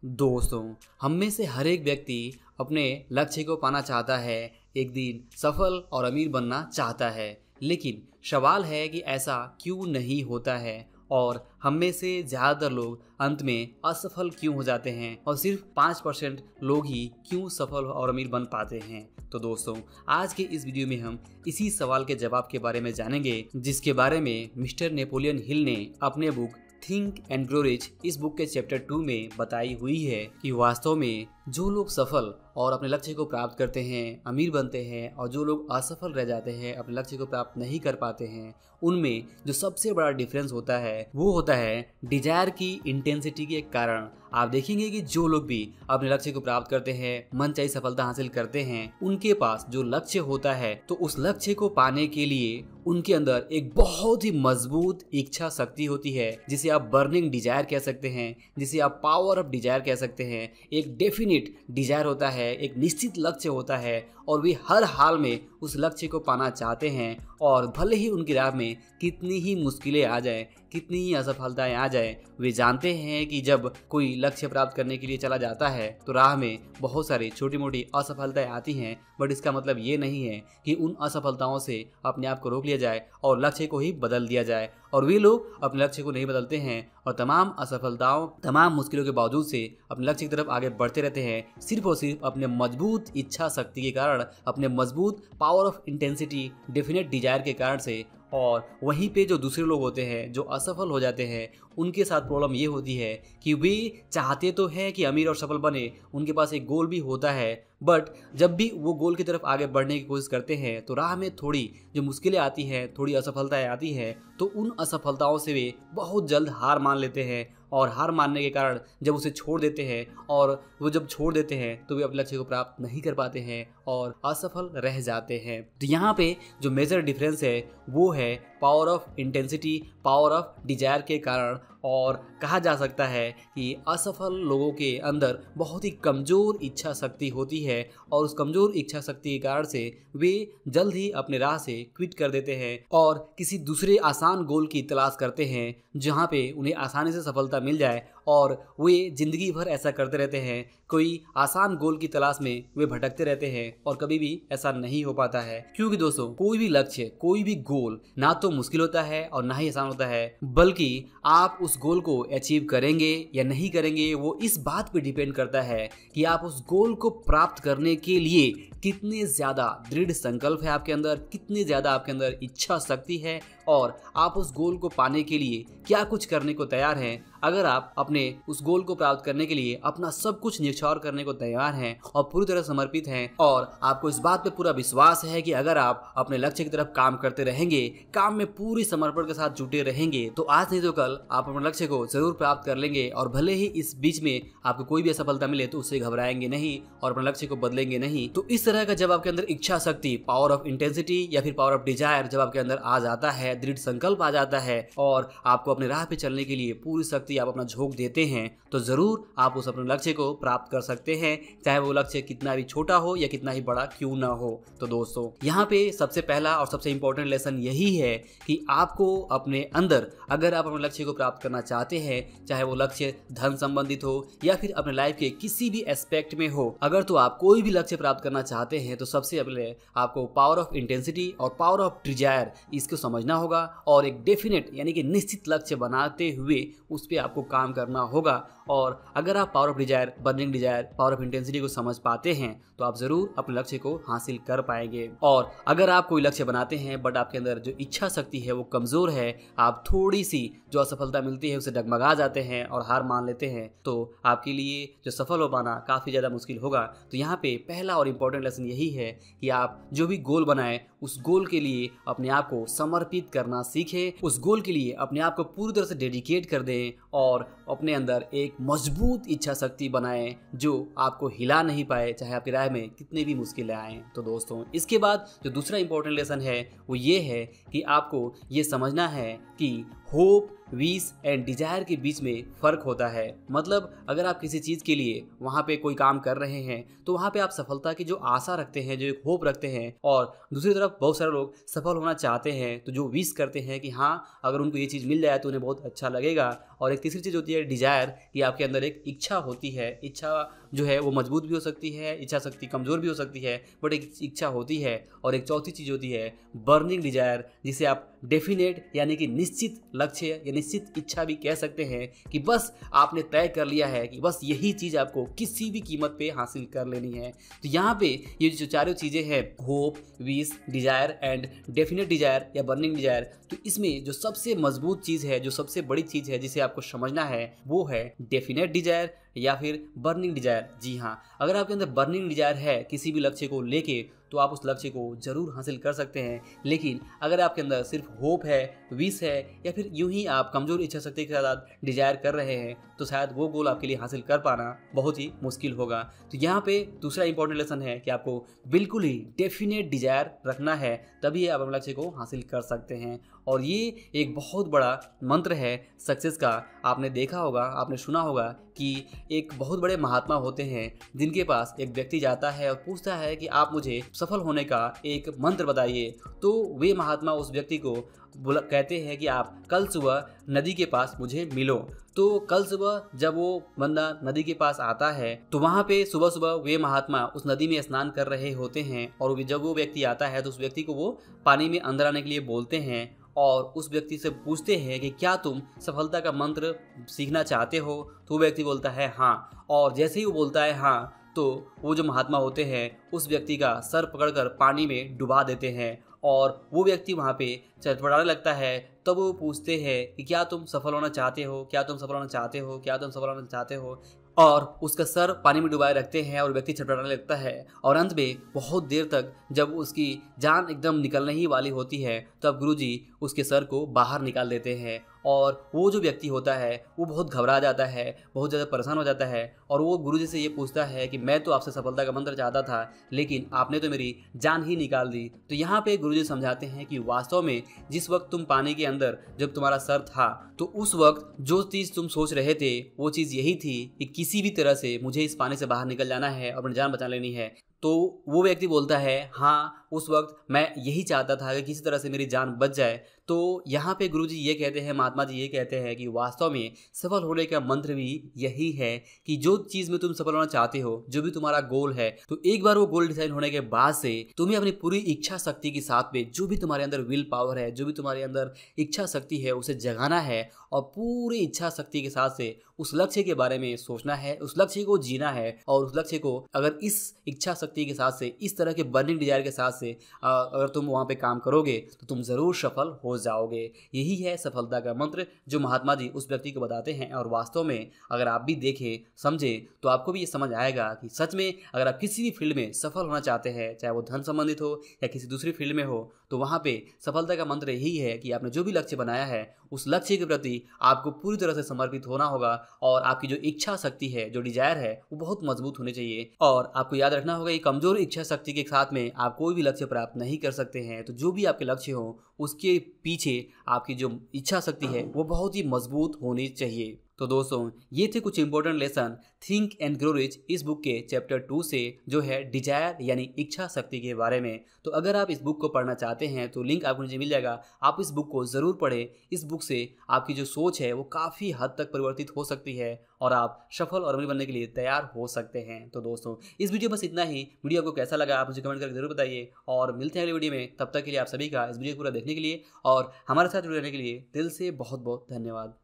दोस्तों, हम में से हर एक व्यक्ति अपने लक्ष्य को पाना चाहता है, एक दिन सफल और अमीर बनना चाहता है। लेकिन सवाल है कि ऐसा क्यों नहीं होता है और हम में से ज़्यादातर लोग अंत में असफल क्यों हो जाते हैं और सिर्फ 5% लोग ही क्यों सफल और अमीर बन पाते हैं। तो दोस्तों, आज के इस वीडियो में हम इसी सवाल के जवाब के बारे में जानेंगे, जिसके बारे में मिस्टर नेपोलियन हिल ने अपने book think and grow rich इस बुक के चैप्टर 2 में बताई हुई है कि वास्तव में जो लोग सफल और अपने लक्ष्य को प्राप्त करते हैं, अमीर बनते हैं, और जो लोग असफल रह जाते हैं, अपने लक्ष्य को प्राप्त नहीं कर पाते हैं, उनमें जो सबसे बड़ा डिफरेंस होता है वो होता है डिजायर की इंटेंसिटी के कारण। आप देखेंगे कि जो लोग भी अपने लक्ष्य को प्राप्त करते हैं, मनचाही सफलता हासिल करते हैं, उनके पास जो लक्ष्य होता है तो उस लक्ष्य को पाने के लिए उनके अंदर एक बहुत ही मजबूत इच्छा शक्ति होती है, जिसे आप बर्निंग डिजायर कह सकते हैं, जिसे आप पावर ऑफ डिजायर कह सकते हैं। एक डेफिनेट डिजायर होता है, एक निश्चित लक्ष्य होता है और वे हर हाल में उस लक्ष्य को पाना चाहते हैं। और भले ही उनकी राह में कितनी ही मुश्किलें आ जाएं, कितनी ही असफलताएं आ जाएं, वे जानते हैं कि जब कोई लक्ष्य प्राप्त करने के लिए चला जाता है तो राह में बहुत सारी छोटी मोटी असफलताएं आती हैं। बट इसका मतलब ये नहीं है कि उन असफलताओं से अपने आप को रोक लिया जाए और लक्ष्य को ही बदल दिया जाए। और वे लोग अपने लक्ष्य को नहीं बदलते हैं और तमाम असफलताओं, तमाम मुश्किलों के बावजूद से अपने लक्ष्य की तरफ आगे बढ़ते रहते हैं, सिर्फ और सिर्फ अपने मजबूत इच्छा शक्ति के कारण, अपने मजबूत power of intensity, definite desire के कारण से। और वहीं पे जो दूसरे लोग होते हैं जो असफल हो जाते हैं, उनके साथ प्रॉब्लम ये होती है कि वे चाहते तो हैं कि अमीर और सफल बने, उनके पास एक गोल भी होता है, बट जब भी वो गोल की तरफ आगे बढ़ने की कोशिश करते हैं तो राह में थोड़ी जो मुश्किलें आती हैं, थोड़ी असफलताएं आती हैं, तो उन असफलताओं से वे बहुत जल्द हार मान लेते हैं। और हार मानने के कारण जब उसे छोड़ देते हैं, और वो जब छोड़ देते हैं तो वे अपने लक्ष्य को प्राप्त नहीं कर पाते हैं और असफल रह जाते हैं। तो यहाँ पे जो मेजर डिफरेंस है वो है power of intensity, power of desire के कारण। और कहा जा सकता है कि असफल लोगों के अंदर बहुत ही कमज़ोर इच्छा शक्ति होती है और उस कमज़ोर इच्छा शक्ति के कारण से वे जल्द ही अपने राह से क्विट कर देते हैं और किसी दूसरे आसान गोल की तलाश करते हैं जहाँ पे उन्हें आसानी से सफलता मिल जाए, और वे ज़िंदगी भर ऐसा करते रहते हैं। कोई आसान गोल की तलाश में वे भटकते रहते हैं और कभी भी ऐसा नहीं हो पाता है, क्योंकि दोस्तों कोई भी लक्ष्य, कोई भी गोल ना तो मुश्किल होता है और ना ही आसान होता है, बल्कि आप उस गोल को अचीव करेंगे या नहीं करेंगे वो इस बात पे डिपेंड करता है कि आप उस गोल को प्राप्त करने के लिए कितने ज़्यादा दृढ़ संकल्प है आपके अंदर, कितनी ज़्यादा आपके अंदर इच्छा शक्ति है, और आप उस गोल को पाने के लिए क्या कुछ करने को तैयार हैं। अगर आप अपने उस गोल को प्राप्त करने के लिए अपना सब कुछ न्यौछावर करने को तैयार हैं और पूरी तरह समर्पित हैं, और आपको इस बात पे पूरा विश्वास है कि अगर आप अपने लक्ष्य की तरफ काम करते रहेंगे, काम में पूरी समर्पण के साथ जुटे रहेंगे, तो आज नहीं तो कल आप अपने लक्ष्य को जरूर प्राप्त कर लेंगे। और भले ही इस बीच में आपको कोई भी असफलता मिले तो उससे घबराएंगे नहीं और अपने लक्ष्य को बदलेंगे नहीं। तो इस तरह का जब आपके अंदर इच्छा शक्ति, पावर ऑफ इंटेंसिटी या फिर पावर ऑफ डिजायर जब आपके अंदर आ जाता है, दृढ़ संकल्प आ जाता है और आपको अपने राह पे चलने के लिए पूरी शक्ति आप अपना झोंक देते हैं, तो जरूर आप उस अपने लक्ष्य को प्राप्त कर सकते हैं, चाहे वो लक्ष्य कितना भी छोटा हो या कितना ही बड़ा क्यों ना हो। तो दोस्तों, यहाँ पे सबसे पहला और सबसे इंपॉर्टेंट लेसन यही है कि आपको अपने अंदर, अगर आप अपने लक्ष्य को प्राप्त करना चाहते हैं, चाहे वो लक्ष्य धन संबंधित हो या फिर अपने लाइफ के किसी भी एस्पेक्ट में हो, अगर तो आप कोई भी लक्ष्य प्राप्त करना चाहते हैं तो सबसे पहले आपको पावर ऑफ इंटेंसिटी और पावर ऑफ डिजायर इसको समझना होगा और एक डेफिनेट यानी कि निश्चित लक्ष्य बनाते हुए उस पर आपको काम करना होगा। और अगर आप power of desire, burning desire, power of intensity को समझ पाते हैं तो आप जरूर अपने लक्ष्य को हासिल कर पाएंगे। और अगर आप कोई लक्ष्य बनाते हैं बट आपके अंदर जो इच्छा शक्ति है वो कमजोर है, आप थोड़ी सी जो असफलता मिलती है उसे डगमगा जाते हैं और हार मान लेते हैं, तो आपके लिए जो सफल हो पाना काफी ज्यादा मुश्किल होगा। तो यहाँ पे पहला और इम्पोर्टेंट लेसन यही है कि आप जो भी गोल बनाए उस गोल के लिए अपने आप को समर्पित करना सीखें, उस गोल के लिए अपने आप को पूरी तरह से डेडिकेट कर दें और अपने अंदर एक मजबूत इच्छा शक्ति बनाएं जो आपको हिला नहीं पाए, चाहे आपकी राह में कितनी भी मुश्किलें आएं। तो दोस्तों, इसके बाद जो दूसरा इंपॉर्टेंट लेसन है वो ये है कि आपको ये समझना है कि होप विश एंड डिजायर के बीच में फ़र्क होता है। मतलब अगर आप किसी चीज़ के लिए वहाँ पे कोई काम कर रहे हैं तो वहाँ पे आप सफलता की जो आशा रखते हैं, जो एक होप रखते हैं, और दूसरी तरफ बहुत सारे लोग सफल होना चाहते हैं तो जो विश करते हैं कि हाँ अगर उनको ये चीज़ मिल जाए तो उन्हें बहुत अच्छा लगेगा। और एक तीसरी चीज़ होती है डिजायर, कि आपके अंदर एक इच्छा होती है। इच्छा जो है वो मजबूत भी हो सकती है, इच्छा शक्ति कमज़ोर भी हो सकती है, बट एक इच्छा होती है। और एक चौथी चीज़ होती है बर्निंग डिजायर, जिसे आप डेफिनेट यानी कि निश्चित लक्ष्य या निश्चित इच्छा भी कह सकते हैं, कि बस आपने तय कर लिया है कि बस यही चीज़ आपको किसी भी कीमत पे हासिल कर लेनी है। तो यहाँ पे ये जो चारों चीज़ें हैं, hope, wish, desire and definite desire या बर्निंग डिजायर, तो इसमें जो सबसे मजबूत चीज़ है, जो सबसे बड़ी चीज़ है जिसे आपको समझना है, वो है डेफिनेट डिजायर या फिर बर्निंग डिजायर। जी हाँ, अगर आपके अंदर बर्निंग डिजायर है किसी भी लक्ष्य को लेके तो आप उस लक्ष्य को ज़रूर हासिल कर सकते हैं। लेकिन अगर आपके अंदर सिर्फ होप है, विश है, या फिर यूं ही आप कमज़ोर इच्छा शक्ति के साथ डिजायर कर रहे हैं तो शायद वो गोल आपके लिए हासिल कर पाना बहुत ही मुश्किल होगा। तो यहाँ पे दूसरा इंपॉर्टेंट लेसन है कि आपको बिल्कुल ही डेफिनेट डिजायर रखना है, तभी आप अपने लक्ष्य को हासिल कर सकते हैं। और ये एक बहुत बड़ा मंत्र है सक्सेस का। आपने देखा होगा, आपने सुना होगा कि एक बहुत बड़े महात्मा होते हैं जिनके पास एक व्यक्ति जाता है और पूछता है कि आप मुझे सफल होने का एक मंत्र बताइए। तो वे महात्मा उस व्यक्ति को कहते हैं कि आप कल सुबह नदी के पास मुझे मिलो। तो कल सुबह जब वो बंदा नदी के पास आता है तो वहाँ पे सुबह सुबह वे महात्मा उस नदी में स्नान कर रहे होते हैं, और जब वो व्यक्ति आता है तो उस व्यक्ति को वो पानी में अंदर आने के लिए बोलते हैं और उस व्यक्ति से पूछते हैं कि क्या तुम सफलता का मंत्र सीखना चाहते हो। तो वो व्यक्ति बोलता है हाँ, और जैसे ही वो बोलता है हाँ तो वो जो महात्मा होते हैं उस व्यक्ति का सर पकड़कर पानी में डुबा देते हैं, और वो व्यक्ति वहाँ पे चटपटाने लगता है। तब वो पूछते हैं कि क्या तुम सफल होना चाहते हो, क्या तुम सफल होना चाहते हो, क्या तुम सफल होना चाहते हो, और उसका सर पानी में डुबाए रखते हैं और व्यक्ति छटपटाने लगता है। और अंत में बहुत देर तक जब उसकी जान एकदम निकलने ही वाली होती है तब गुरुजी उसके सर को बाहर निकाल देते हैं, और वो जो व्यक्ति होता है वो बहुत घबरा जाता है, बहुत ज़्यादा परेशान हो जाता है, और वो गुरुजी से ये पूछता है कि मैं तो आपसे सफलता का मंत्र चाहता था लेकिन आपने तो मेरी जान ही निकाल दी। तो यहाँ पे गुरुजी समझाते हैं कि वास्तव में जिस वक्त तुम पानी के अंदर जब तुम्हारा सर था तो उस वक्त जो चीज़ तुम सोच रहे थे वो चीज़ यही थी कि किसी भी तरह से मुझे इस पानी से बाहर निकल जाना है और अपनी जान बचा लेनी है। तो वो व्यक्ति बोलता है हाँ, उस वक्त मैं यही चाहता था कि किसी तरह से मेरी जान बच जाए। तो यहाँ पे गुरुजी ये कहते हैं, महात्मा जी ये कहते हैं कि वास्तव में सफल होने का मंत्र भी यही है कि जो चीज़ में तुम सफल होना चाहते हो, जो भी तुम्हारा गोल है, तो एक बार वो गोल डिसाइड होने के बाद से तुम्हें अपनी पूरी इच्छा शक्ति के साथ में जो भी तुम्हारे अंदर विल पावर है, जो भी तुम्हारे अंदर इच्छा शक्ति है, उसे जगाना है और पूरी इच्छा शक्ति के साथ से उस लक्ष्य के बारे में सोचना है, उस लक्ष्य को जीना है। और उस लक्ष्य को अगर इस इच्छा शक्ति के साथ से, इस तरह के बर्निंग डिजायर के साथ से अगर तुम वहाँ पे काम करोगे तो तुम ज़रूर सफल हो जाओगे। यही है सफलता का मंत्र जो महात्मा जी उस व्यक्ति को बताते हैं। और वास्तव में अगर आप भी देखें, समझें, तो आपको भी ये समझ आएगा कि सच में अगर आप किसी भी फील्ड में सफल होना चाहते हैं, चाहे वो धन संबंधित हो या किसी दूसरी फील्ड में हो, तो वहाँ पे सफलता का मंत्र यही है कि आपने जो भी लक्ष्य बनाया है उस लक्ष्य के प्रति आपको पूरी तरह से समर्पित होना होगा, और आपकी जो इच्छा शक्ति है, जो डिजायर है, वो बहुत मजबूत होनी चाहिए। और आपको याद रखना होगा कि कमजोर इच्छा शक्ति के साथ में आप कोई भी लक्ष्य प्राप्त नहीं कर सकते हैं। तो जो भी आपके लक्ष्य हो उसके पीछे आपकी जो इच्छा शक्ति है वो बहुत ही मजबूत होनी चाहिए। तो दोस्तों, ये थे कुछ important lesson think and grow rich इस बुक के चैप्टर 2 से, जो है डिजायर यानी इच्छा शक्ति के बारे में। तो अगर आप इस बुक को पढ़ना चाहते हैं तो लिंक आपको नीचे मिल जाएगा, आप इस बुक को ज़रूर पढ़ें। इस बुक से आपकी जो सोच है वो काफ़ी हद तक परिवर्तित हो सकती है और आप सफल और अमीर बनने के लिए तैयार हो सकते हैं। तो दोस्तों, इस वीडियो बस इतना ही। वीडियो को कैसा लगा आप मुझे कमेंट करके जरूर बताइए, और मिलते हैं अगली वीडियो में। तब तक के लिए आप सभी का इस वीडियो को पूरा देखने के लिए और हमारे साथ जुड़े रहने के लिए दिल से बहुत बहुत धन्यवाद।